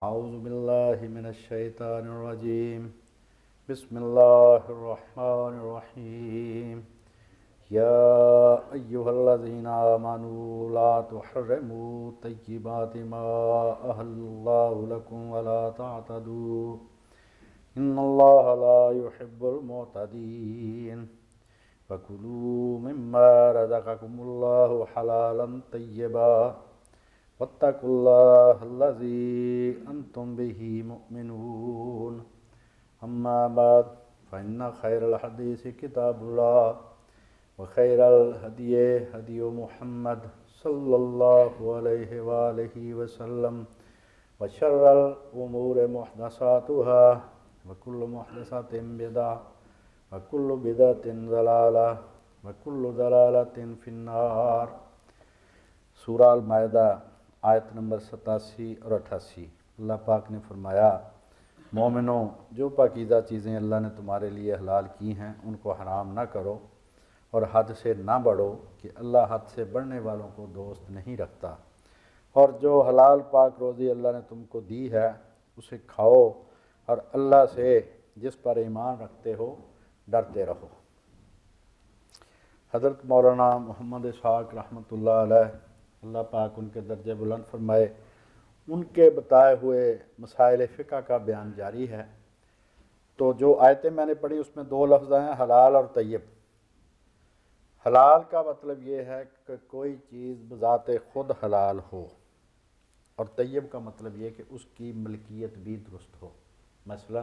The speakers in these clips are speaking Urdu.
أعوذ بالله من الشيطان الرجيم. بسم الله الرحمن الرحيم. يا أيها الذين آمنوا لا تحرموا طيبات ما أحل الله لكم ولا تعتدوا إن الله لا يحب المعتدين. فكلوا مما رزقكم الله حلالا طيبا واتقوا الله الذي أنتم به مؤمنون. أما بعد فإن خير الحديث كتاب الله وخير الهدي هدي محمد صلى الله عليه وآله وسلم وشر الأمور محدثاتها وكل محدثة بدعة وكل بدعة ضلالة وكل ضلالة في النار. سورہ المائدہ آیت نمبر 87 اور 88. اللہ پاک نے فرمایا، مومنوں، جو پاکیزہ چیزیں اللہ نے تمہارے لیے حلال کی ہیں ان کو حرام نہ کرو اور حد سے نہ بڑھو کہ اللہ حد سے بڑھنے والوں کو دوست نہیں رکھتا، اور جو حلال پاک روزی اللہ نے تم کو دی ہے اسے کھاؤ اور اللہ سے جس پر ایمان رکھتے ہو ڈرتے رہو. حضرت مولانا محمد اسحاق رحمۃ اللہ علیہ، اللہ پاک ان کے درجے بلند فرمائے، ان کے بتائے ہوئے مسائل فقہ کا بیان جاری ہے. تو جو آیتیں میں نے پڑھی اس میں دو لفظ ہیں، حلال اور طیب. حلال کا مطلب یہ ہے کہ کوئی چیز بذات خود حلال ہو، اور طیب کا مطلب یہ کہ اس کی ملکیت بھی درست ہو. مثلا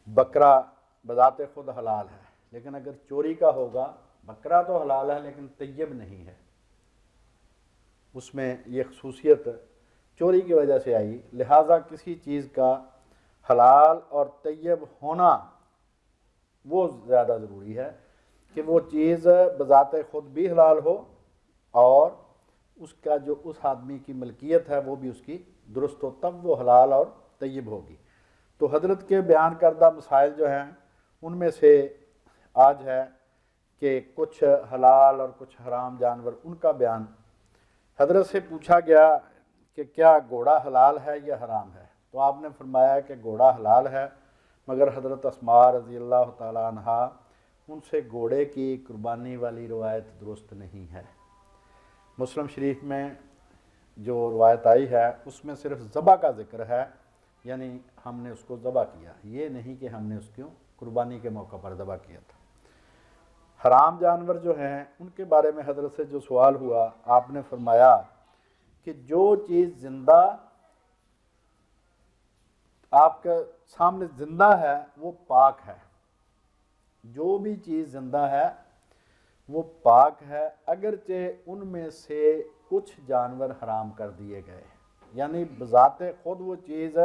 بکرا بذات خود حلال ہے، لیکن اگر چوری کا ہوگا، بکرا تو حلال ہے لیکن طیب نہیں ہے، اس میں یہ خصوصیت چوری کی وجہ سے آئی. لہٰذا کسی چیز کا حلال اور طیب ہونا وہ زیادہ ضروری ہے کہ وہ چیز بذات خود بھی حلال ہو اور اس کا جو اس آدمی کی ملکیت ہے وہ بھی اس کی درست ہو، تب وہ حلال اور طیب ہوگی. تو حضرت کے بیان کردہ مسائل جو ہیں ان میں سے آج ہے کہ کچھ حلال اور کچھ حرام جانور، ان کا بیان. حضرت سے پوچھا گیا کہ کیا گھوڑا حلال ہے یا حرام ہے؟ تو آپ نے فرمایا کہ گھوڑا حلال ہے، مگر حضرت اسماء رضی اللہ تعالیٰ عنہا ان سے گھوڑے کی قربانی والی روایت درست نہیں ہے. مسلم شریف میں جو روایت آئی ہے اس میں صرف ذبح کا ذکر ہے، یعنی ہم نے اس کو ذبح کیا، یہ نہیں کہ ہم نے اس کو قربانی کے موقع پر ذبح کیا تھا. حرام جانور جو ہیں ان کے بارے میں حضرت سے جو سوال ہوا، آپ نے فرمایا کہ جو چیز زندہ آپ کے سامنے زندہ ہے وہ پاک ہے. جو بھی چیز زندہ ہے وہ پاک ہے، اگرچہ ان میں سے کچھ جانور حرام کر دیے گئے، یعنی بذات خود وہ چیز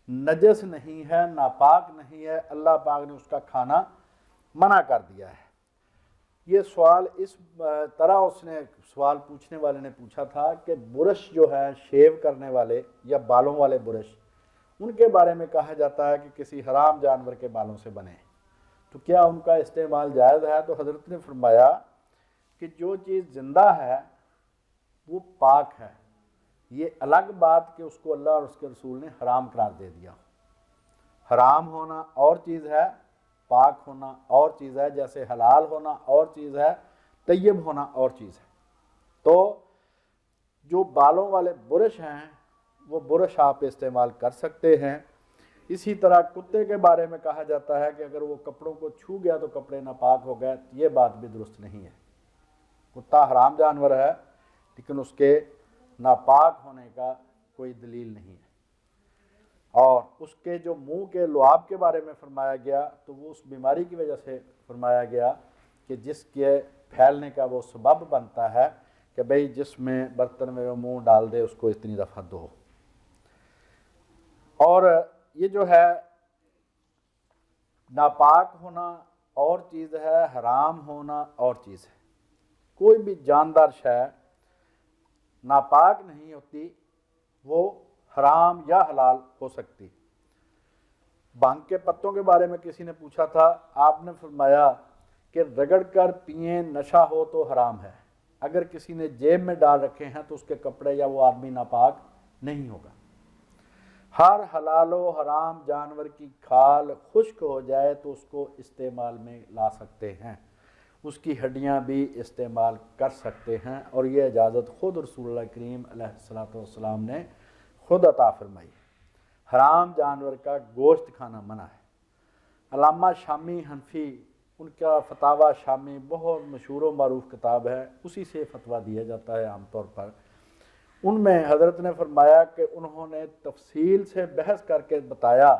نجس نہیں ہے، ناپاک نہیں ہے، اللہ پاک نے اس کا کھانا منع کر دیا ہے. یہ سوال اس طرح اس نے سوال پوچھنے والے نے پوچھا تھا کہ برش جو ہے شیو کرنے والے یا بالوں والے برش، ان کے بارے میں کہا جاتا ہے کہ کسی حرام جانور کے بالوں سے بنے، تو کیا ان کا استعمال جائز ہے؟ تو حضرت نے فرمایا کہ جو چیز زندہ ہے وہ پاک ہے. یہ الگ بات کہ اس کو اللہ اور اس کے رسول نے حرام قرار دے دیا. حرام ہونا اور چیز ہے، پاک ہونا اور چیز ہے، جیسے حلال ہونا اور چیز ہے، طیب ہونا اور چیز ہے. تو جو بالوں والے برش ہیں وہ برش آپ استعمال کر سکتے ہیں. اسی طرح کتے کے بارے میں کہا جاتا ہے کہ اگر وہ کپڑوں کو چھو گیا تو کپڑے ناپاک ہو گئے، یہ بات بھی درست نہیں ہے. کتا حرام جانور ہے لیکن اس کے ناپاک ہونے کا کوئی دلیل نہیں ہے. اور اس کے جو منہ کے لعاب کے بارے میں فرمایا گیا تو وہ اس بیماری کی وجہ سے فرمایا گیا کہ جس کے پھیلنے کا وہ سبب بنتا ہے کہ بھئی جس میں برتن میں وہ منہ ڈال دے اس کو اتنی دفعہ دھو. اور یہ جو ہے ناپاک ہونا اور چیز ہے، حرام ہونا اور چیز ہے. کوئی بھی جاندار شے ناپاک نہیں ہوتی، وہ حرام یا حلال ہو سکتی. بھنگ کے پتوں کے بارے میں کسی نے پوچھا تھا، آپ نے فرمایا کہ رگڑ کر پئیں، نشہ ہو تو حرام ہے. اگر کسی نے جیب میں ڈال رکھے ہیں تو اس کے کپڑے یا وہ آدمی ناپاک نہیں ہوگا. ہر حلال و حرام جانور کی کھال خشک ہو جائے تو اس کو استعمال میں لا سکتے ہیں، اس کی ہڈیاں بھی استعمال کر سکتے ہیں، اور یہ اجازت خود رسول اللہ کریم علیہ الصلوۃ والسلام نے خود عطا فرمائی۔ حرام جانور کا گوشت کھانا منع ہے۔ علامہ شامی حنفی، ان کا فتاویٰ شامی بہت مشہور و معروف کتاب ہے، اسی سے فتویٰ دیا جاتا ہے عام طور پر۔ ان میں حضرت نے فرمایا کہ انہوں نے تفصیل سے بحث کر کے بتایا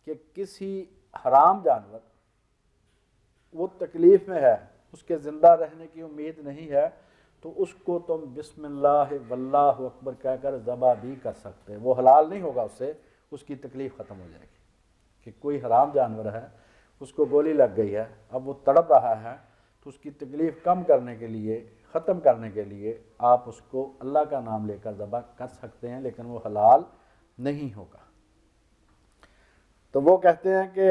کہ کسی حرام جانور وہ تکلیف میں ہے، اس کے زندہ رہنے کی امید نہیں ہے، تو اس کو تم بسم اللہ واللہ اکبر کہہ کر ذبح بھی کر سکتے، وہ حلال نہیں ہوگا، اس کی تکلیف ختم ہو جائے گی۔ کہ کوئی حرام جانور ہے، اس کو گولی لگ گئی ہے، اب وہ تڑپ رہا ہے، تو اس کی تکلیف کم کرنے کے لیے، ختم کرنے کے لیے آپ اس کو اللہ کا نام لے کر ذبح کر سکتے ہیں، لیکن وہ حلال نہیں ہوگا۔ تو وہ کہتے ہیں کہ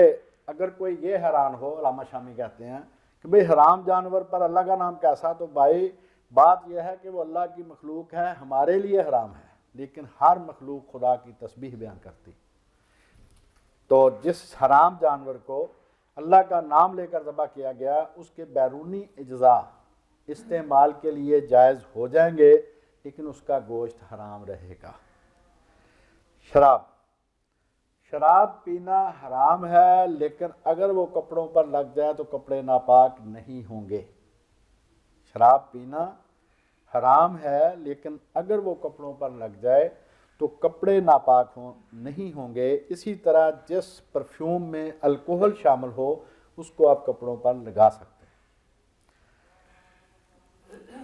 اگر کوئی یہ حیران ہو، علامہ شامی کہتے ہیں کہ بھئی حرام جانور پر اللہ کا نام کیسا، تو بھائی بات یہ ہے کہ وہ اللہ کی مخلوق ہے، ہمارے لیے حرام ہے، لیکن ہر مخلوق خدا کی تسبیح بیان کرتی۔ تو جس حرام جانور کو اللہ کا نام لے کر ذبح کیا گیا، اس کے بیرونی اجزاء استعمال کے لیے جائز ہو جائیں گے، لیکن اس کا گوشت حرام رہے گا۔ شراب پینا حرام ہے، لیکن اگر وہ کپڑوں پر لگ جائے تو کپڑے ناپاک نہیں ہوں گے۔ شراب پینا حرام ہے، لیکن اگر وہ کپڑوں پر لگ جائے تو کپڑے ناپاک نہیں ہوں گے۔ اسی طرح جس پرفیوم میں الکوہل شامل ہو، اس کو آپ کپڑوں پر لگا سکتے ہیں۔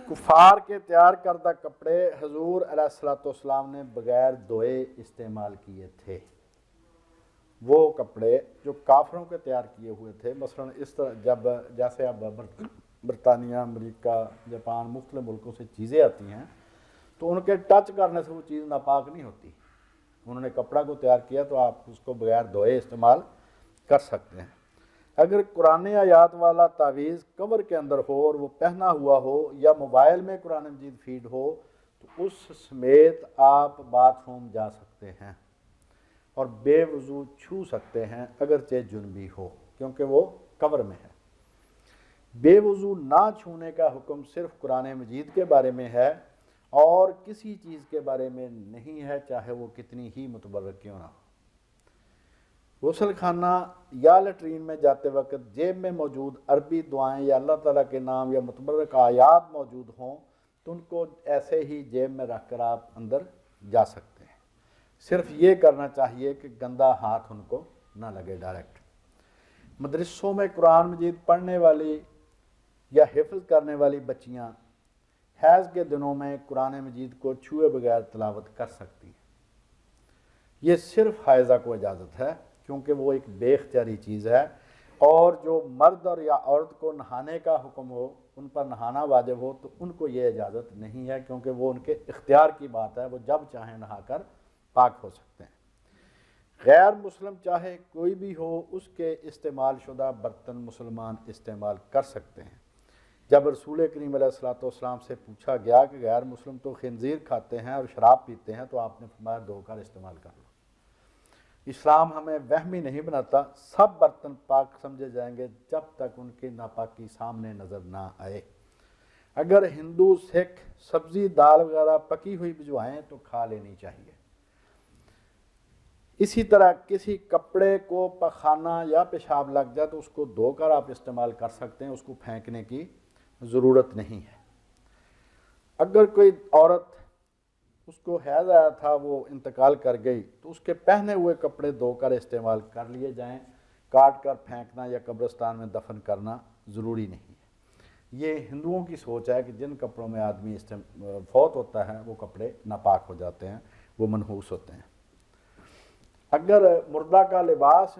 کفار کے تیار کردہ کپڑے حضور علیہ الصلوۃ والسلام نے بغیر دھوئے استعمال کیے تھے۔ وہ کپڑے جو کافروں کے تیار کیے ہوئے تھے، مثلا اس طرح جیسے اب برطانیہ، امریکہ، جاپان، مختلف ملکوں سے چیزیں آتی ہیں، تو ان کے ٹچ کرنے سے وہ چیز ناپاک نہیں ہوتی۔ انہوں نے کپڑا کو تیار کیا تو آپ اس کو بغیر دھوئے استعمال کر سکتے ہیں۔ اگر قرآن آیات والا تعویذ کور کے اندر ہو اور وہ پہنا ہوا ہو، یا موبائل میں قرآن مجید فیڈ ہو، تو اس سمیت آپ باتھ روم جا سکتے ہیں اور بے وضو چھو سکتے ہیں، اگرچہ جنبی ہو، کیونکہ وہ کور میں ہے۔ بے وضو نہ چھونے کا حکم صرف قرآن مجید کے بارے میں ہے، اور کسی چیز کے بارے میں نہیں ہے، چاہے وہ کتنی ہی متبرک کیوں نہ ہو۔ غسل خانہ یا لیٹرین میں جاتے وقت جیب میں موجود عربی دعائیں یا اللہ تعالیٰ کے نام یا متبرک آیات موجود ہوں تو ان کو ایسے ہی جیب میں رکھ کر آپ اندر جا سکتے ہیں۔ صرف یہ کرنا چاہیے کہ گندا ہاتھ ان کو نہ لگے ڈائریکٹ۔ مدرسوں میں قرآن مجید پڑھنے والی یا حفظ کرنے والی بچیاں حیض کے دنوں میں قرآن مجید کو چھوئے بغیر تلاوت کر سکتی ہیں۔ یہ صرف حائضہ کو اجازت ہے، کیونکہ وہ ایک بے اختیاری چیز ہے، اور جو مرد اور یا عورت کو نہانے کا حکم ہو، ان پر نہانا واجب ہو، تو ان کو یہ اجازت نہیں ہے، کیونکہ وہ ان کے اختیار کی بات ہے، وہ جب چاہیں نہا کر پاک ہو سکتے ہیں۔ غیر مسلم چاہے کوئی بھی ہو، اس کے استعمال شدہ برتن مسلمان استعمال کر سکتے ہیں۔ جب رسول کریم علیہ الصلوۃ والسلام سے پوچھا گیا کہ غیر مسلم تو خنزیر کھاتے ہیں اور شراب پیتے ہیں، تو آپ نے فرمایا دھو کر استعمال کر لو۔ اسلام ہمیں وہمی نہیں بناتا، سب برتن پاک سمجھے جائیں گے جب تک ان کی ناپاکی سامنے نظر نہ آئے۔ اگر ہندو سکھ سبزی دال وغیرہ پکی ہوئی بھجوائیں تو کھا لینی چاہیے۔ اسی طرح کسی کپڑے کو پخانہ یا پیشاب لگ جائے تو اس کو دھو کر آپ استعمال کر سکتے ہیں، اس کو پھینکنے کی ضرورت نہیں ہے۔ اگر کوئی عورت، اس کو حیض آیا تھا، وہ انتقال کر گئی، تو اس کے پہنے ہوئے کپڑے دھو کر استعمال کر لیے جائیں، کاٹ کر پھینکنا یا قبرستان میں دفن کرنا ضروری نہیں ہے۔ یہ ہندوؤں کی سوچ ہے کہ جن کپڑوں میں آدمی فوت ہوتا ہے وہ کپڑے ناپاک ہو جاتے ہیں، وہ منحوس ہوتے ہیں۔ اگر مردہ کا لباس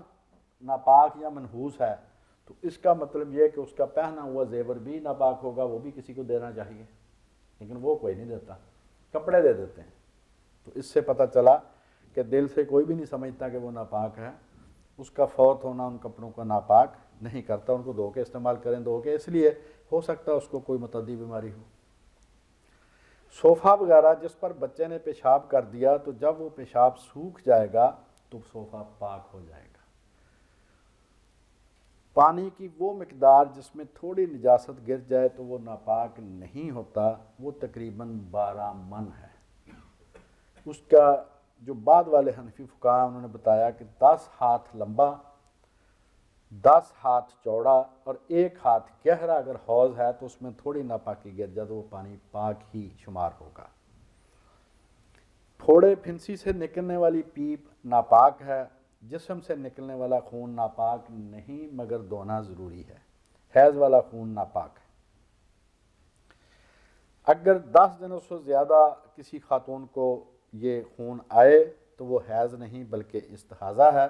ناپاک یا منحوس ہے تو اس کا مطلب یہ کہ اس کا پہنا ہوا زیور بھی ناپاک ہوگا، وہ بھی کسی کو دینا چاہیے، لیکن وہ کوئی نہیں دیتا، کپڑے دے دیتے ہیں۔ تو اس سے پتہ چلا کہ دل سے کوئی بھی نہیں سمجھتا کہ وہ ناپاک ہے، اس کا فوت ہونا ان کپڑوں کا ناپاک نہیں کرتا، ان کو دھو کے استعمال کریں، دھو کے اس لیے ہو سکتا ہے اس کو کوئی متعدی بیماری ہو۔ صوفہ وغیرہ جس پر بچے نے پیشاب کر دیا تو جب وہ پیشاب سوکھ جائے گا تو صوفہ پاک ہو جائے گا۔ پانی کی وہ مقدار جس میں تھوڑی نجاست گر جائے تو وہ ناپاک نہیں ہوتا، وہ تقریباً 12 من ہے۔ اس کا جو بعد والے حنفی فقہا انہوں نے بتایا کہ 10 ہاتھ لمبا، 10 ہاتھ چوڑا اور 1 ہاتھ گہرا اگر حوض ہے تو اس میں تھوڑی ناپاکی گر جائے تو وہ پانی پاک ہی شمار ہوگا۔ پھوڑے پھنسی سے نکلنے والی پیپ ناپاک ہے، جسم سے نکلنے والا خون ناپاک نہیں مگر دھونا ضروری ہے۔ حیض والا خون ناپاک ہے۔ اگر 10 دنوں سے زیادہ کسی خاتون کو یہ خون آئے تو وہ حیض نہیں بلکہ استحاضہ ہے۔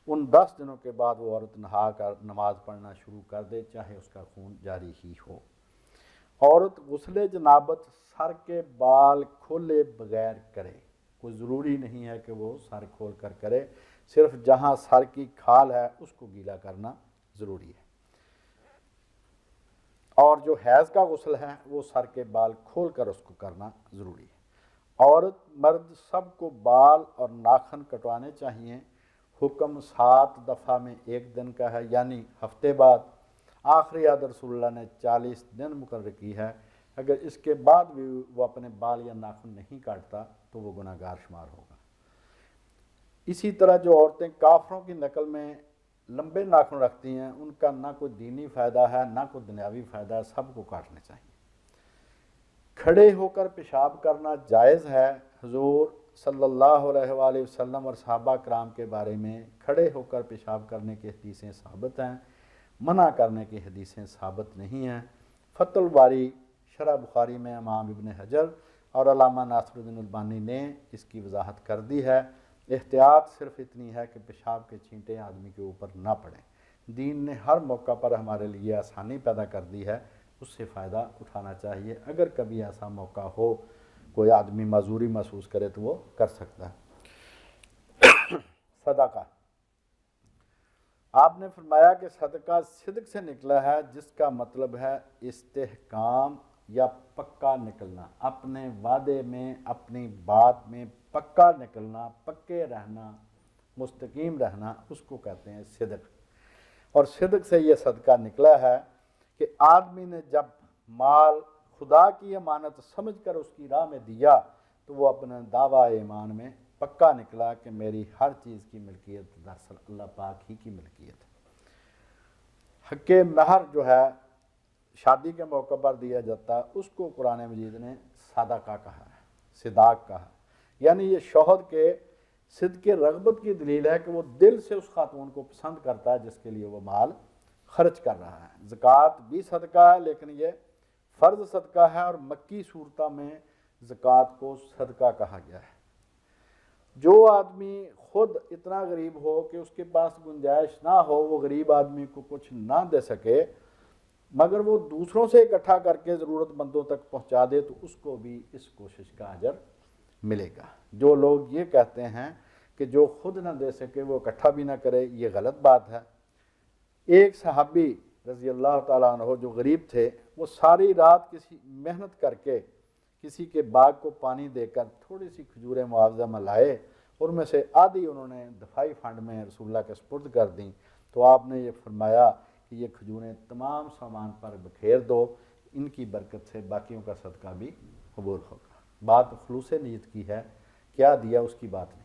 ان 10 دنوں کے بعد وہ عورت نہا کر نماز پڑھنا شروع کر دے چاہے اس کا خون جاری ہی ہو۔ عورت غسل جنابت سر کے بال کھولے بغیر کرے، کوئی ضروری نہیں ہے کہ وہ سر کھول کر کرے، صرف جہاں سر کی کھال ہے اس کو گیلا کرنا ضروری ہے۔ اور جو حیض کا غسل ہے وہ سر کے بال کھول کر اس کو کرنا ضروری ہے۔ عورت مرد سب کو بال اور ناخن کٹوانے چاہیے۔ حکم 7 دفعہ میں 1 دن کا ہے، یعنی ہفتے بعد۔ آخری عہد رسول اللہ نے 40 دن مقرر کی ہے۔ اگر اس کے بعد بھی وہ اپنے بال یا ناخن نہیں کاٹتا تو وہ گناہ گار شمار ہوگا۔ اسی طرح جو عورتیں کافروں کی نقل میں لمبے ناخن رکھتی ہیں ان کا نہ کوئی دینی فائدہ ہے نہ کوئی دنیاوی فائدہ ہے، سب کو کاٹنے چاہیے۔ کھڑے ہو کر پیشاب کرنا جائز ہے۔ حضور صلی اللہ علیہ وآلہ وسلم اور صحابہ کرام کے بارے میں کھڑے ہو کر پیشاب کرنے کی حدیثیں ثابت ہیں، منع کرنے کی حدیثیں ثابت نہیں ہیں۔ فتح الباری شرح بخاری میں امام ابن حجر اور علامہ ناصر الدین البانی نے اس کی وضاحت کر دی ہے۔ احتیاط صرف اتنی ہے کہ پیشاب کے چھینٹے آدمی کے اوپر نہ پڑیں۔ دین نے ہر موقع پر ہمارے لیے آسانی پیدا کر دی ہے، اس سے فائدہ اٹھانا چاہیے۔ اگر کبھی ایسا موقع ہو کوئی آدمی معذوری محسوس کرے تو وہ کر سکتا ہے۔ صدقہ، آپ نے فرمایا کہ صدقہ صدق سے نکلا ہے، جس کا مطلب ہے استحکام یا پکا نکلنا، اپنے وعدے میں اپنی بات میں پکا نکلنا، پکے رہنا، مستقیم رہنا، اس کو کہتے ہیں صدق۔ اور صدق سے یہ صدقہ نکلا ہے کہ آدمی نے جب مال خدا کی امانت سمجھ کر اس کی راہ میں دیا تو وہ اپنے دعویٰ ایمان میں پکا نکلا کہ میری ہر چیز کی ملکیت دراصل اللہ پاک ہی کی ملکیت ہے۔ حق مہر جو ہے شادی کے موقع پر دیا جاتا ہے، اس کو قرآن مجید نے صدقہ کہا ہے، صداق کہا ہے، یعنی یہ شوہر کے صدق رغبت کی دلیل ہے کہ وہ دل سے اس خاتون کو پسند کرتا ہے جس کے لیے وہ مال خرچ کر رہا ہے۔ زکوٰۃ بھی صدقہ ہے لیکن یہ فرض صدقہ ہے، اور مکی صورتہ میں زکوٰۃ کو صدقہ کہا گیا ہے۔ جو آدمی خود اتنا غریب ہو کہ اس کے پاس گنجائش نہ ہو، وہ غریب آدمی کو کچھ نہ دے سکے، مگر وہ دوسروں سے اکٹھا کر کے ضرورت مندوں تک پہنچا دے تو اس کو بھی اس کوشش کا اجر ملے گا۔ جو لوگ یہ کہتے ہیں کہ جو خود نہ دے سکے وہ اکٹھا بھی نہ کرے، یہ غلط بات ہے۔ ایک صحابی رضی اللہ تعالیٰ عنہ جو غریب تھے، وہ ساری رات کسی محنت کر کے کسی کے باغ کو پانی دے کر تھوڑی سی کھجوریں معاوضہ میں لائے، اور ان میں سے آدھی انہوں نے دفاعی فنڈ میں رسول اللہ کے سپرد کر دیں، تو آپ نے یہ فرمایا کہ یہ کھجوریں تمام سامان پر بکھیر دو، ان کی برکت سے باقیوں کا صدقہ بھی قبول ہوگا۔ بات خلوص نیت کی ہے، کیا دیا اس کی بات نہیں۔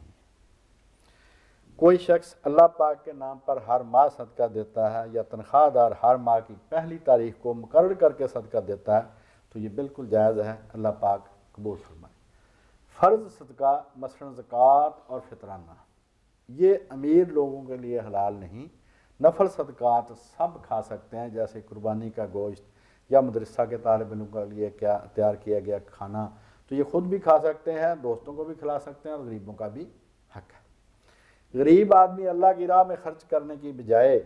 کوئی شخص اللہ پاک کے نام پر ہر ماہ صدقہ دیتا ہے یا تنخواہ دار ہر ماہ کی پہلی تاریخ کو مقرر کر کے صدقہ دیتا ہے تو یہ بالکل جائز ہے، اللہ پاک قبول فرمائے۔ فرض صدقہ مثلا زکوٰۃ اور فطرانہ یہ امیر لوگوں کے لیے حلال نہیں۔ نفل صدقات سب کھا سکتے ہیں، جیسے قربانی کا گوشت یا مدرسہ کے طالب علموں کے لیے کیا تیار کیا گیا کھانا، تو یہ خود بھی کھا سکتے ہیں، دوستوں کو بھی کھلا سکتے ہیں، اور غریبوں کا بھی حق ہے۔ غریب آدمی اللہ کی راہ میں خرچ کرنے کی بجائے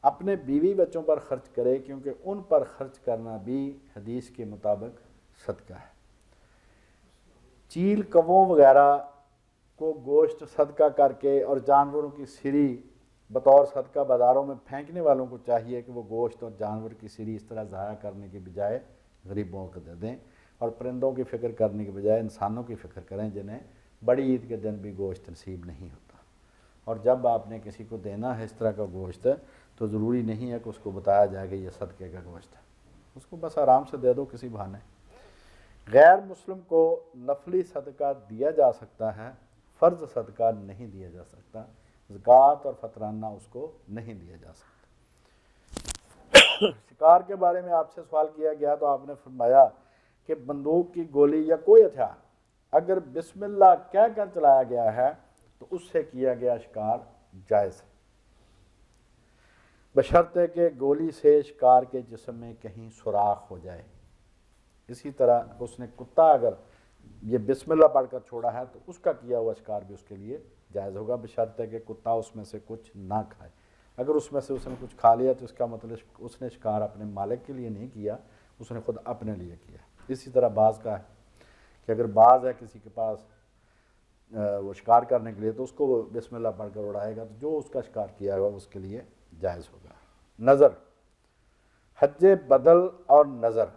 اپنے بیوی بچوں پر خرچ کرے، کیونکہ ان پر خرچ کرنا بھی حدیث کے مطابق صدقہ ہے۔ چیل کووں وغیرہ کو گوشت صدقہ کر کے اور جانوروں کی سری بطور صدقہ بازاروں میں پھینکنے والوں کو چاہیے کہ وہ گوشت اور جانور کی سری اس طرح ضائع کرنے کے بجائے غریبوں کو دے دیں۔ اور پرندوں کی فکر کرنے کے بجائے انسانوں کی فکر کریں جنہیں بڑی عید کے دن بھی گوشت نصیب نہیں ہوتا۔ اور جب آپ نے کسی کو دینا ہے اس طرح کا گوشت تو ضروری نہیں ہے کہ اس کو بتایا جائے کہ یہ صدقے کا گوشت ہے، اس کو بس آرام سے دے دو کسی بہانے۔ غیر مسلم کو نفلی صدقہ دیا جا سکتا ہے، فرض صدقہ نہیں دیا جا سکتا، زکوٰۃ اور فطرانہ اس کو نہیں دیا جا سکتا۔ شکار کے بارے میں آپ سے سوال کیا گیا تو آپ نے فرمایا کہ بندوق کی گولی یا کوئی ہتھیار اگر بسم اللہ کہہ کر چلایا گیا ہے تو اس سے کیا گیا شکار جائز ہے، بشرطے کہ گولی سے شکار کے جسم میں کہیں سوراخ ہو جائے۔ اسی طرح اس نے کتا اگر یہ بسم اللہ پڑھ کر چھوڑا ہے تو اس کا کیا ہوا شکار بھی اس کے لیے جائز ہوگا، بشرطے کہ کتا اس میں سے کچھ نہ کھائے۔ اگر اس میں سے اس نے کچھ کھا لیا تو اس کا مطلب اس نے شکار اپنے مالک کے لیے نہیں کیا، اس نے خود اپنے لیے کیا۔ اسی طرح باز کا ہے کہ اگر باز ہے کسی کے پاس وہ شکار کرنے کے لیے تو اس کو وہ بسم اللہ پڑھ کر اڑائے گا تو جو اس کا شکار کیا ہوا اس کے لیے جائز ہوگا۔ نظر، حج بدل اور نظر،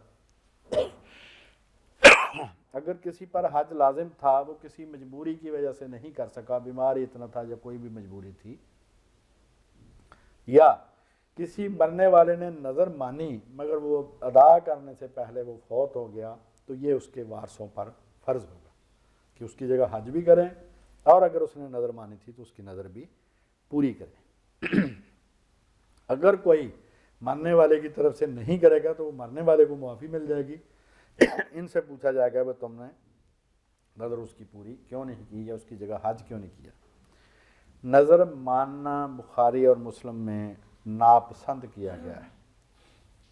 اگر کسی پر حج لازم تھا وہ کسی مجبوری کی وجہ سے نہیں کر سکا، بیماری اتنا تھا یا کوئی بھی مجبوری تھی، یا کسی مرنے والے نے نظر مانی مگر وہ ادا کرنے سے پہلے وہ فوت ہو گیا تو یہ اس کے وارثوں پر فرض ہوگا کہ اس کی جگہ حج بھی کریں اور اگر اس نے نظر مانی تھی تو اس کی نظر بھی پوری کریں۔ اگر کوئی مرنے والے کی طرف سے نہیں کرے گا تو وہ مرنے والے کو معافی مل جائے گی، ان سے پوچھا جائے گا کہ تم نے نظر اس کی پوری کیوں نہیں کی یا اس کی جگہ حج کیوں نہیں کیا۔ نظر ماننا بخاری اور مسلم میں ناپسند کیا گیا ہے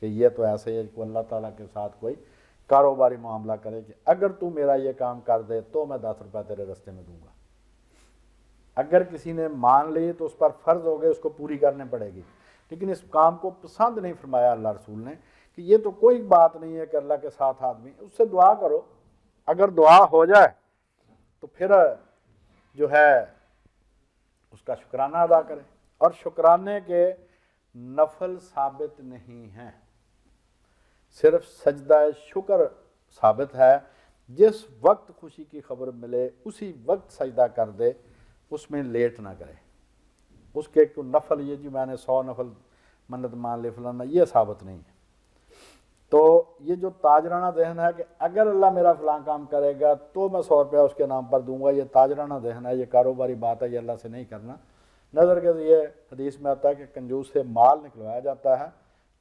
کہ یہ تو ایسے ہے کہ اللہ تعالیٰ کے ساتھ کوئی کاروباری معاملہ کرے کہ اگر تو میرا یہ کام کر دے تو میں 10 روپے تیرے رستے میں دوں گا۔ اگر کسی نے مان لی تو اس پر فرض ہو گئے، اس کو پوری کرنے پڑے گی، لیکن اس کام کو پسند نہیں فرمایا اللہ رسول نے کہ یہ تو کوئی بات نہیں ہے کہ اللہ کے ساتھ آدمی اس سے دعا کرو، اگر دعا ہو جائے تو پھر جو ہے اس کا شکرانہ ادا کرے۔ اور شکرانے کے نفل ثابت نہیں ہیں، صرف سجدہ شکر ثابت ہے، جس وقت خوشی کی خبر ملے اسی وقت سجدہ کر دے، اس میں لیٹ نہ کرے۔ اس کے کوئی نفل یہ جی میں نے 100 نفل منت مان لے فلانا، یہ ثابت نہیں ہے۔ تو یہ جو تاجرانہ ذہن ہے کہ اگر اللہ میرا فلاں کام کرے گا تو میں 100 روپیہ اس کے نام پر دوں گا، یہ تاجرانہ ذہن ہے، یہ کاروباری بات ہے، یہ اللہ سے نہیں کرنا۔ نظر کے یہ حدیث میں آتا ہے کہ کنجوس سے مال نکلوایا جاتا ہے،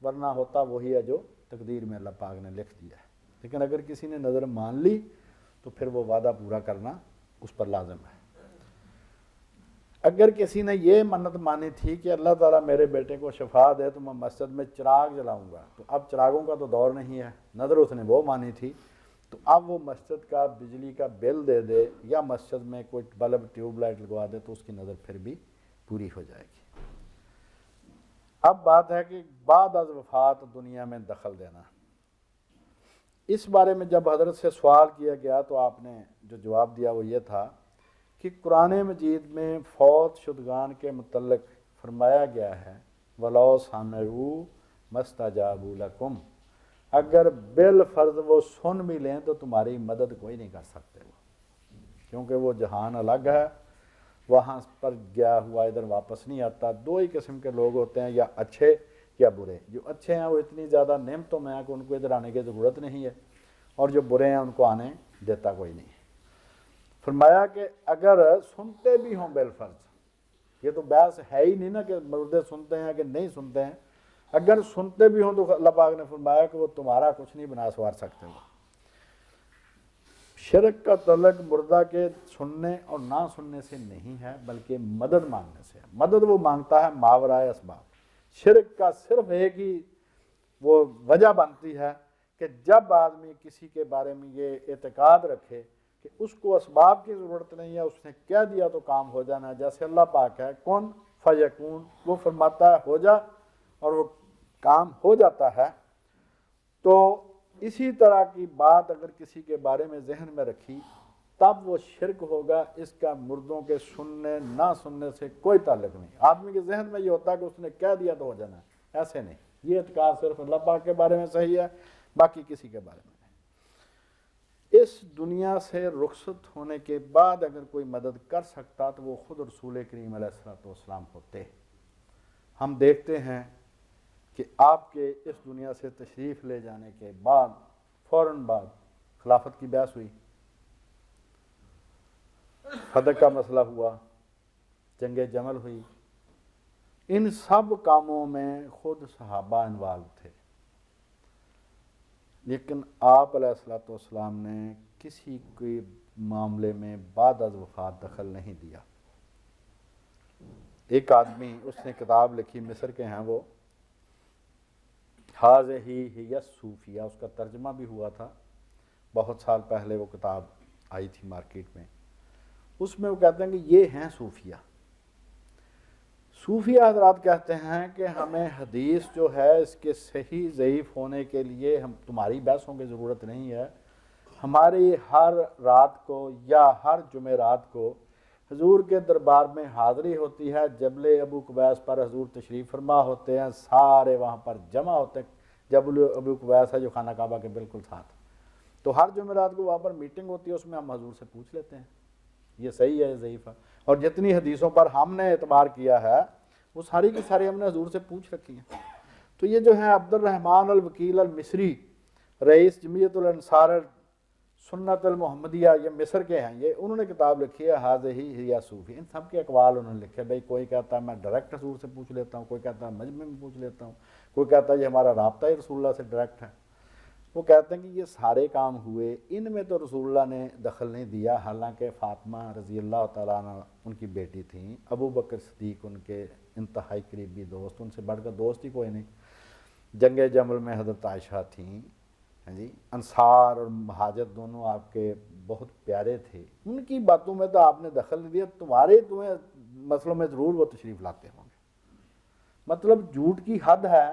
ورنہ ہوتا وہی ہے جو تقدیر میں اللہ پاک نے لکھ دیا ہے۔ لیکن اگر کسی نے نظر مان لی تو پھر وہ وعدہ پورا کرنا اس پر لازم ہے۔ اگر کسی نے یہ منت مانی تھی کہ اللہ تعالیٰ میرے بیٹے کو شفا دے تو میں مسجد میں چراغ جلاؤں گا، تو اب چراغوں کا تو دور نہیں ہے، نظر اس نے وہ مانی تھی، تو اب وہ مسجد کا بجلی کا بل دے دے یا مسجد میں کوئی بلب ٹیوب لائٹ لگوا دے تو اس کی نظر پھر بھی پوری ہو جائے گی۔ اب بات ہے کہ بعد از وفات دنیا میں دخل دینا، اس بارے میں جب حضرت سے سوال کیا گیا تو آپ نے جو جواب دیا وہ یہ تھا کہ قرآن مجید میں فوت شدگان کے متعلق فرمایا گیا ہے وَلَوْ سَمِعُوا مَسْتَجَابُوا لَكُمْ، اگر بالفرض وہ سن بھی لیں تو تمہاری مدد کوئی نہیں کر سکتے، وہ کیونکہ وہ جہان الگ ہے، وہاں پر گیا ہوا ادھر واپس نہیں آتا۔ دو ہی قسم کے لوگ ہوتے ہیں، یا اچھے یا برے۔ جو اچھے ہیں وہ اتنی زیادہ نعمتوں میں ہیں کہ ان کو ادھر آنے کی ضرورت نہیں ہے، اور جو برے ہیں ان کو آنے دیتا کوئی نہیں۔ فرمایا کہ اگر سنتے بھی ہوں بالفرض، یہ تو بحث ہے ہی نہیں نا کہ مردے سنتے ہیں کہ نہیں سنتے ہیں، اگر سنتے بھی ہوں تو اللہ پاک نے فرمایا کہ وہ تمہارا کچھ نہیں بنا سوار سکتے ہو۔ شرک کا تعلق مردہ کے سننے اور نہ سننے سے نہیں ہے بلکہ مدد مانگنے سے ہے۔ مدد وہ مانگتا ہے ماورائے اسباب۔ شرک کا صرف ایک ہی وہ وجہ بنتی ہے کہ جب آدمی کسی کے بارے میں یہ اعتقاد رکھے کہ اس کو اسباب کی ضرورت نہیں ہے، اس نے کہہ دیا تو کام ہو جانا ہے، جیسے اللہ پاک ہے کن فیکون، وہ فرماتا ہے ہو جا اور وہ کام ہو جاتا ہے۔ تو اسی طرح کی بات اگر کسی کے بارے میں ذہن میں رکھی تب وہ شرک ہوگا، اس کا مردوں کے سننے نہ سننے سے کوئی تعلق نہیں۔ آدمی کے ذہن میں یہ ہوتا ہے کہ اس نے کہہ دیا تو ہو جانا ہے، ایسے نہیں۔ یہ اعتقاد صرف اللہ پاک کے بارے میں صحیح ہے، باقی کسی کے بارے میں نہیں۔ اس دنیا سے رخصت ہونے کے بعد اگر کوئی مدد کر سکتا تو وہ خود رسول کریم علیہ الصلوۃ والسلام ہوتے۔ ہم دیکھتے ہیں کہ آپ کے اس دنیا سے تشریف لے جانے کے بعد فوراً بعد خلافت کی بحث ہوئی، خندق کا مسئلہ ہوا، جنگ جمل ہوئی، ان سب کاموں میں خود صحابہ انوالو تھے، لیکن آپ علیہ الصلوۃ والسلام نے کسی کے معاملے میں بعد از وفات دخل نہیں دیا۔ ایک آدمی، اس نے کتاب لکھی، مصر کے ہیں وہ، ہذہ ہی الصوفیہ، اس کا ترجمہ بھی ہوا تھا، بہت سال پہلے وہ کتاب آئی تھی مارکیٹ میں۔ اس میں وہ کہتے ہیں کہ یہ ہیں صوفیہ۔ صوفیہ حضرات کہتے ہیں کہ ہمیں حدیث جو ہے اس کے صحیح ضعیف ہونے کے لیے ہم تمہاری بحثوں کی ضرورت نہیں ہے، ہماری ہر رات کو یا ہر جمعرات کو حضور کے دربار میں حاضری ہوتی ہے، جبل ابو قبیس پر حضور تشریف فرما ہوتے ہیں، سارے وہاں پر جمع ہوتے ہیں۔ جبل ابو قبیس ہے جو خانہ کعبہ کے بالکل ساتھ، تو ہر جمعرات کو وہاں پر میٹنگ ہوتی ہے، اس میں ہم حضور سے پوچھ لیتے ہیں یہ صحیح ہے ضعیف ہے، اور جتنی حدیثوں پر ہم نے اعتبار کیا ہے وہ ساری کی ساری ہم نے حضور سے پوچھ رکھی ہیں۔ تو یہ جو ہے عبد الرحمن الوکیل المصری، رئیس جمعیت الانصار سنت المحمدیہ، یہ مصر کے ہیں، یہ انہوں نے کتاب لکھی ہے ہذہ ہی صوفی۔ ان سب کے اقوال انہوں نے لکھے، بھائی کوئی کہتا ہے میں ڈائریکٹ حضور سے پوچھ لیتا ہوں، کوئی کہتا ہے مجمع میں پوچھ لیتا ہوں، کوئی کہتا ہے یہ ہمارا رابطہ ہی رسول اللہ سے ڈائریکٹ ہے۔ وہ کہتے ہیں کہ یہ سارے کام ہوئے، ان میں تو رسول اللہ نے دخل نہیں دیا، حالانکہ فاطمہ رضی اللہ تعالیٰ عنہ ان کی بیٹی تھیں، ابو بکر صدیق ان کے انتہائی قریبی دوست، ان سے بڑھ کر دوست ہی کوئی نہیں، جنگ جمل میں حضرت عائشہ تھیں، جی انصار اور مہاجر دونوں آپ کے بہت پیارے تھے، ان کی باتوں میں تو آپ نے دخل نہیں دیا، تمہیں مسئلوں میں ضرور وہ تشریف لاتے ہوں گے۔ مطلب جھوٹ کی حد ہے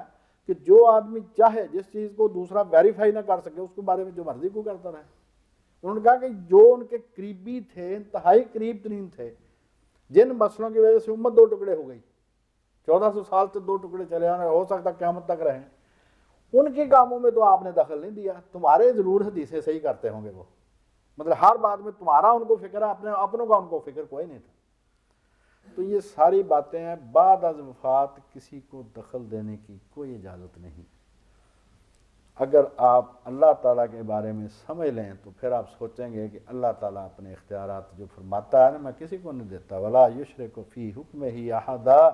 کہ جو آدمی چاہے جس چیز کو دوسرا ویریفائی نہ کر سکے اس کے بارے میں جو مرضی کو کرتا رہے۔ انہوں نے کہا کہ جو ان کے قریبی تھے، انتہائی قریب ترین تھے، جن مسئلوں کی وجہ سے امت دو ٹکڑے ہو گئی، 1400 سال سے دو ٹکڑے چلے آنے، ہو سکتا قیامت تک رہیں، ان کے کاموں میں تو آپ نے دخل نہیں دیا، تمہارے ضرور حدیثیں صحیح کرتے ہوں گے وہ، مطلب ہر بات میں تمہارا ان کو فکر ہے، اپنوں کا ان کو فکر کوئی نہیں تھا۔ تو یہ ساری باتیں ہیں، بعد از وفات کسی کو دخل دینے کی کوئی اجازت نہیں۔ اگر آپ اللہ تعالیٰ کے بارے میں سمجھ لیں تو پھر آپ سوچیں گے کہ اللہ تعالیٰ اپنے اختیارات جو فرماتا ہے نا، میں کسی کو نہیں دیتا، ولا یشرک فی حکمہ احدا،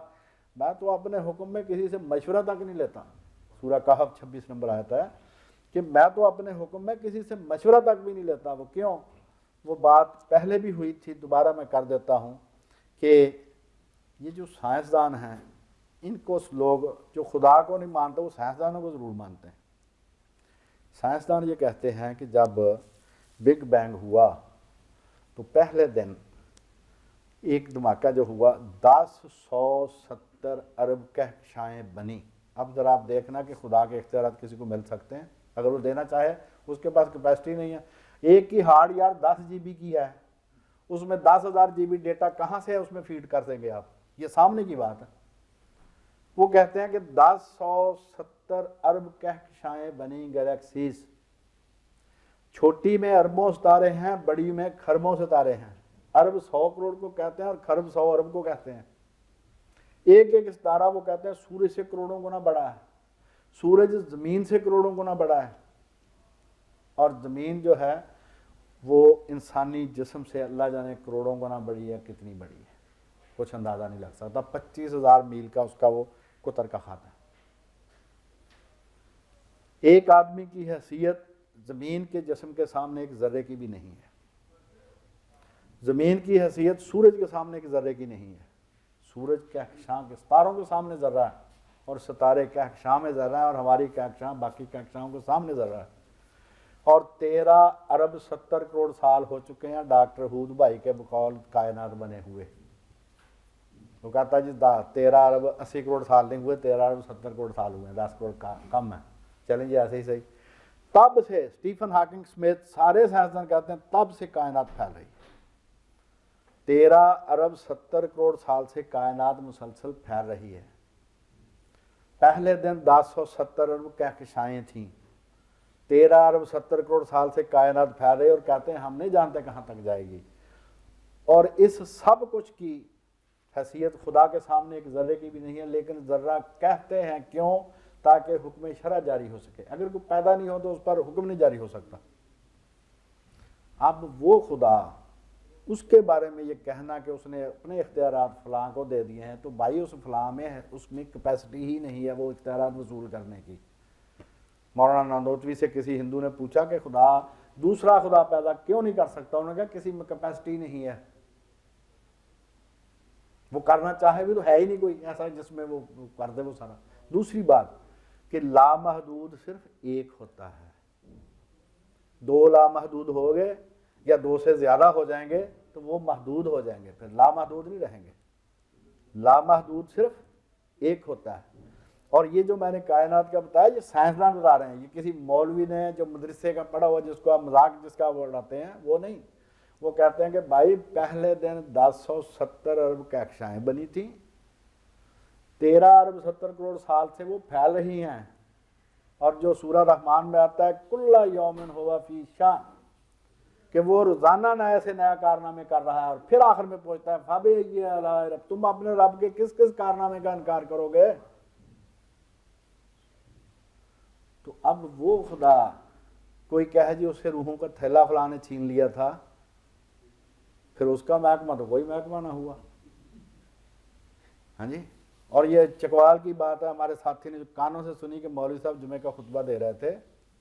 میں تو اپنے حکم میں کسی سے مشورہ تک نہیں لیتا۔ سورہ کہف 26 نمبر آیت ہے کہ میں تو اپنے حکم میں کسی سے مشورہ تک بھی نہیں لیتا۔ وہ کیوں؟ وہ بات پہلے بھی ہوئی تھی، دوبارہ میں کر دیتا ہوں کہ یہ جو سائنسدان ہیں، ان کو لوگ جو خدا کو نہیں مانتے وہ سائنسدانوں کو ضرور مانتے ہیں۔ سائنسدان یہ کہتے ہیں کہ جب بگ بینگ ہوا تو پہلے دن ایک دھماکہ جو ہوا 1070 ارب کہکشائیں بنی۔ اب ذرا آپ دیکھنا کہ خدا کے اختیارات کسی کو مل سکتے ہیں، اگر وہ دینا چاہے، اس کے پاس کیپیسٹی نہیں ہے۔ ایک کی ہارڈ یار 10 جی بی کی ہے، اس میں 10,000 جی بی ڈیٹا کہاں سے ہے اس میں فیڈ کر دیں گے آپ؟ یہ سامنے کی بات ہے۔ وہ کہتے ہیں کہ 1070 ارب کہکشائیں بنی گلیکسیز، چھوٹی میں اربوں ستارے ہیں، بڑی میں کھربوں ستارے ہیں۔ ارب 100 کروڑ کو کہتے ہیں اور کھرب 100 ارب کو کہتے ہیں۔ ایک ایک ستارہ وہ کہتے ہیں سورج سے کروڑوں گنا بڑا ہے، سورج زمین سے کروڑوں گنا بڑا ہے، اور زمین جو ہے وہ انسانی جسم سے اللہ جانے کروڑوں گنا بڑی ہے، کتنی بڑی ہے کچھ اندازہ نہیں لگ سکتا۔ 25,000 میل کا اس کا وہ قطر کا خط ہے۔ ایک آدمی کی حیثیت زمین کے جسم کے سامنے ایک ذرے کی بھی نہیں ہے، زمین کی حیثیت سورج کے سامنے ایک ذرے کی نہیں ہے۔ سورج کہکشاں کے ستاروں کے سامنے ذرہ ہے، اور ستارے کہکشاں میں ذرہ ہے، اور ہماری کہکشاں باقی کہکشاؤں کے سامنے ذرہ ہے۔ اور 13 ارب 70 کروڑ سال ہو چکے ہیں ڈاکٹر ہود بھائی کے بقول کائنات بنے ہوئے۔ وہ کہتا ہے جی 13 ارب 80 کروڑ سال نہیں ہوئے، 13 ارب 70 کروڑ سال ہوئے ہیں، 10 کروڑ کم ہے، چلیں جی ایسے ہی صحیح۔ تب سے اسٹیفن ہاکنگ سمیت سارے سائنسدان کہتے ہیں تب سے کائنات پھیل رہی ہے۔ 13 ارب 70 کروڑ سال سے کائنات مسلسل پھیل رہی ہے۔ پہلے دن 1070 ارب کہکشائیں تھیں، 13 ارب 70 کروڑ سال سے کائنات پھیل رہی ہے اور کہتے ہیں ہم نہیں جانتے کہاں تک جائے گی، اور اس سب کچھ کی حیثیت خدا کے سامنے ایک ذرے کی بھی نہیں ہے، لیکن ذرہ کہتے ہیں کیوں؟ تاکہ حکم شرع جاری ہو سکے۔ اگر کوئی پیدا نہیں ہو تو اس پر حکم نہیں جاری ہو سکتا۔ اب وہ خدا، اس کے بارے میں یہ کہنا کہ اس نے اپنے اختیارات فلاں کو دے دیے ہیں، تو بھائی اس فلاں میں ہے، اس میں کیپیسٹی ہی نہیں ہے وہ اختیارات وصول کرنے کی۔ مولانا نانوتوی سے کسی ہندو نے پوچھا کہ خدا دوسرا خدا پیدا کیوں نہیں کر سکتا؟ انہوں نے کہا کسی میں کیپیسٹی نہیں ہے، وہ کرنا چاہے بھی تو ہے ہی نہیں کوئی ایسا جس میں وہ کر دے وہ سارا۔ دوسری بات کہ لامحدود صرف ایک ہوتا ہے، دو لامحدود ہو گئے یا دو سے زیادہ ہو جائیں گے تو وہ محدود ہو جائیں گے، پھر لامحدود نہیں رہیں گے۔ لامحدود صرف ایک ہوتا ہے۔ اور یہ جو میں نے کائنات کا بتایا یہ سائنسدان بتا رہے ہیں، یہ کسی مولوی نے جو مدرسے کا پڑھا ہوا جس کو آپ مذاق جس کا اڑاتے ہیں وہ نہیں۔ وہ کہتے ہیں کہ بھائی پہلے دن 1070 ارب کیکشائیں بنی تھیں، 13 ارب 70 کروڑ سال سے وہ پھیل رہی ہیں، اور جو سورہ رحمان میں آتا ہے کل یومن ہوا فی شان، کہ وہ روزانہ نئے سے نیا کارنامے کر رہا ہے، اور پھر آخر میں پہنچتا ہے فَبِأَيِّ آلَاءِ رَبِّكُمَا، تم اپنے رب کے کس کس کارنامے کا انکار کرو گے؟ تو اب وہ خدا کوئی کہے جی اس سے روحوں کا تھیلا فلاں نے چھین لیا تھا، پھر اس کا محکمہ تو کوئی محکمہ نہ ہوا۔ ہاں جی، اور یہ چکوال کی بات ہے، ہمارے ساتھی نے جو کانوں سے سنی کہ مولوی صاحب جمعے کا خطبہ دے رہے تھے،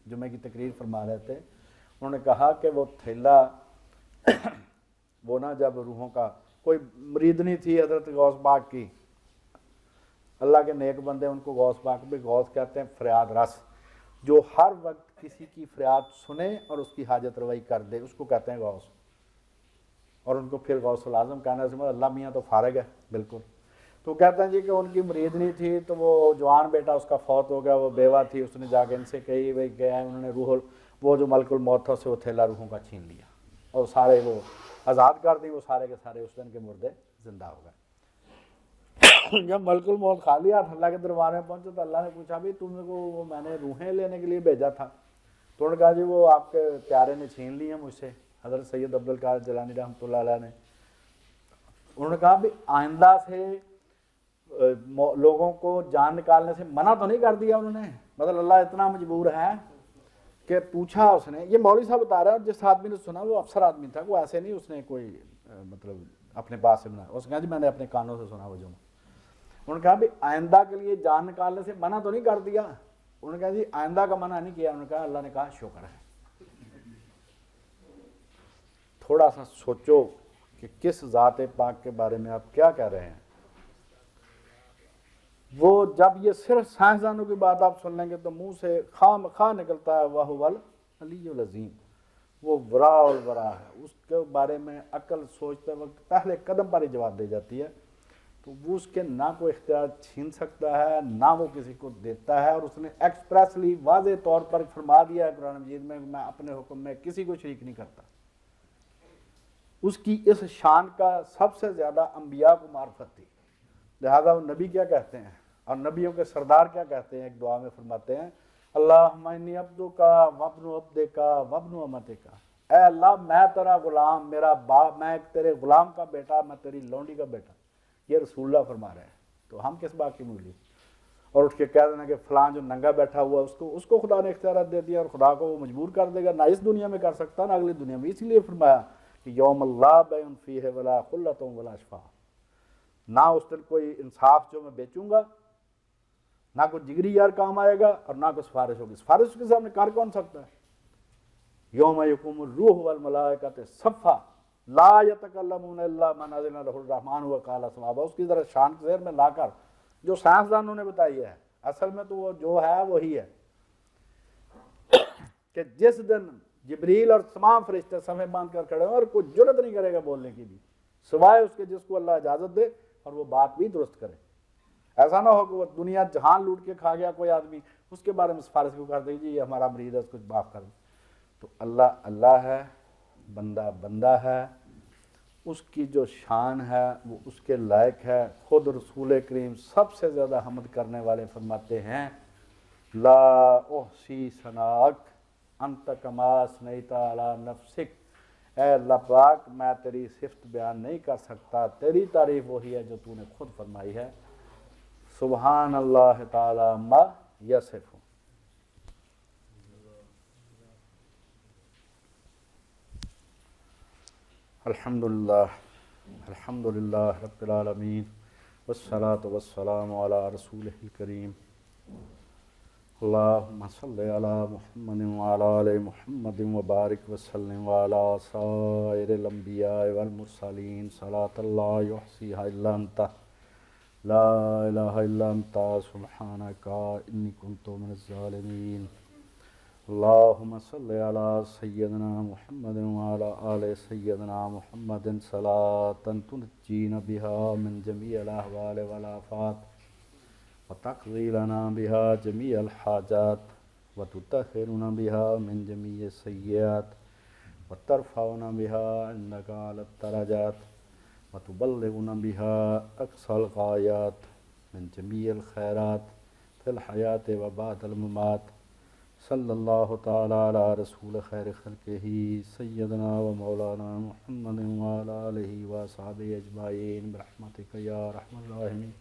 جمعے کی تقریر فرما رہے تھے، انہوں نے کہا کہ وہ تھیلا وہ نا جب روحوں کا کوئی مریدنی تھی حضرت غوث پاک کی، اللہ کے نیک بندے ان کو غوث پاک بھی غوث کہتے ہیں، فریاد رس، جو ہر وقت کسی کی فریاد سنے اور اس کی حاجت روائی کر دے اس کو کہتے ہیں غوث۔ اور ان کو پھر غوث العظم کہنا سے اللہ میاں تو فارغ ہے بالکل۔ تو کہتے ہیں جی کہ ان کی مریدنی تھی تو وہ جوان بیٹا اس کا فوت ہو گیا، وہ بیوہ تھی، اس نے جا کے ان سے کہی بھائی گیا ہے، انہوں نے وہ جو ملک الموت تھا اسے وہ تھیلا روحوں کا چھین لیا اور سارے وہ آزاد کر دی، وہ سارے کے سارے اس دن کے مردے زندہ ہو گئے۔ جب ملک الموت خالی ہاتھ اللہ کے دربار میں پہنچے تو اللہ نے پوچھا بھی تم کو وہ میں نے روحیں لینے کے لیے بھیجا تھا؟ تو انہوں نے کہا جی وہ آپ کے پیارے نے چھین لی ہیں مجھ سے، حضرت سید عبدالقادر جیلانی رحمۃ اللہ علیہ نے۔ انہوں نے کہا بھی آئندہ سے لوگوں کو جان نکالنے سے منع تو نہیں کر دیا انہوں نے؟ مطلب اللہ اتنا مجبور ہے کہ پوچھا اس نے، یہ مولوی صاحب بتا رہا ہے، اور جس آدمی نے سنا وہ افسر آدمی تھا، وہ ایسے نہیں اس نے کوئی مطلب اپنے پاس سے بنا، اس نے کہا جی میں نے اپنے کانوں سے سنا وہ جو۔ انہوں نے کہا بھی آئندہ کے لیے جان نکالنے سے منع تو نہیں کر دیا؟ انہوں نے کہا جی آئندہ کا منع نہیں کیا۔ انہوں نے کہا اللہ نے کہا شکر ہے۔ تھوڑا سا سوچو کہ کس ذات پاک کے بارے میں آپ کیا کہہ رہے ہیں۔ وہ جب یہ صرف سائنسدانوں کی بات آپ سن لیں گے تو منہ سے خواہ خواہ نکلتا ہے وَهُوَ الْعَلِيُّ الْعَظِيمُ، وہ ورا الورا ہے، اس کے بارے میں عقل سوچتے وقت پہلے قدم پر ہی جواب دے جاتی ہے۔ تو وہ اس کے نہ کوئی اختیار چھین سکتا ہے نہ وہ کسی کو دیتا ہے، اور اس نے ایکسپریسلی واضح طور پر فرما دیا ہے قرآن مجید میں میں اپنے حکم میں کسی کو شریک نہیں کرتا۔ اس کی اس شان کا سب سے زیادہ انبیاء کو معرفت تھی، لہذا وہ نبی کیا کہتے ہیں اور نبیوں کے سردار کیا کہتے ہیں، ایک دعا میں فرماتے ہیں اللہم انی عبدک وابن عبدک وابن امتک، اے اللہ میں تیرا غلام، میرا باپ، میں ایک تیرے غلام کا بیٹا، میں تیری لونڈی کا بیٹا۔ یہ رسول اللہ فرما رہے ہیں، تو ہم کس بات کی مولی؟ اور اٹھ کے کہہ دینا کہ فلاں جو ننگا بیٹھا ہوا اس کو خدا نے اختیارات دے دیا، اور خدا کو وہ مجبور کر دے گا، نہ اس دنیا میں کر سکتا نہ اگلی دنیا میں۔ اسی لیے فرمایا کہ یوم اللہ بیع فیہ ولا خلۃ ولا شفاعۃ، نہ اس دن کوئی انصاف جو میں بیچوں گا، نہ کوئی جگری یار کام آئے گا، اور نہ کوئی سفارش ہوگی۔ سفارش اس کے سامنے کر کون سکتا ہے؟ یوم یقوم الروح والملائکۃ صفا لا یتکلمون الا من اذن له الرحمن وقال صوابا۔ اس کی ذرا شان ذہن میں لا کر جو سائنسدانوں نے بتائی ہے، اصل میں تو وہ جو ہے وہی ہے کہ جس دن جبریل اور تمام فرشتے صفیں باندھ کر کھڑے ہوں اور کوئی جرت نہیں کرے گا بولنے کی بھی، سوائے اس کے جس کو اللہ اجازت دے اور وہ بات بھی درست کرے۔ ایسا نہ ہو کہ وہ دنیا جہان لوٹ کے کھا گیا کوئی آدمی، اس کے بارے میں سفارش کیوں کر دے جی یہ ہمارا مریض ہے اس کو معاف کر دیں۔ تو اللہ اللہ ہے، بندہ بندہ ہے، اس کی جو شان ہے وہ اس کے لائق ہے۔ خود رسول کریم سب سے زیادہ حمد کرنے والے فرماتے ہیں لا احصی ثناءک انت کما اثنیت علی نفسک، اے اللہ پاک میں تیری صفت بیان نہیں کر سکتا، تیری تعریف وہی ہے جو تو نے خود فرمائی ہے۔ سبحان اللہ تعالی ما یصفون۔ الحمدللہ رب العالمین، والصلاة والسلام علی رسولہ الکریم، اللہم صلی علی محمد وعلی آل محمد وبارک وسلم وعلی سائر الانبیاء والمرسلین صلاة لا یحصیہا الا انت، لا الہ الا انت سبحانک انی کنت من الظالمین۔ اللہم صلی علی سیدنا محمد وعلی آل سیدنا محمد صلاۃ تنجینا بها من جمیع الاحوال والآفات وتقضی لنا بها جمیع الحاجات وتطہرنا بها من جمیع السیئات وترفعنا بها عندک اعلی الدرجات وتبلغنا بها اقصى الغایات من جمیع الخیرات فی الحیاة وبعد الممات۔ صلی اللہ تعالی علی رسول خیر خلقہ سیدنا و مولانا محمد وعلی آلہ و صحابہ اجمعین برحمتک یا ارحم الراحمین۔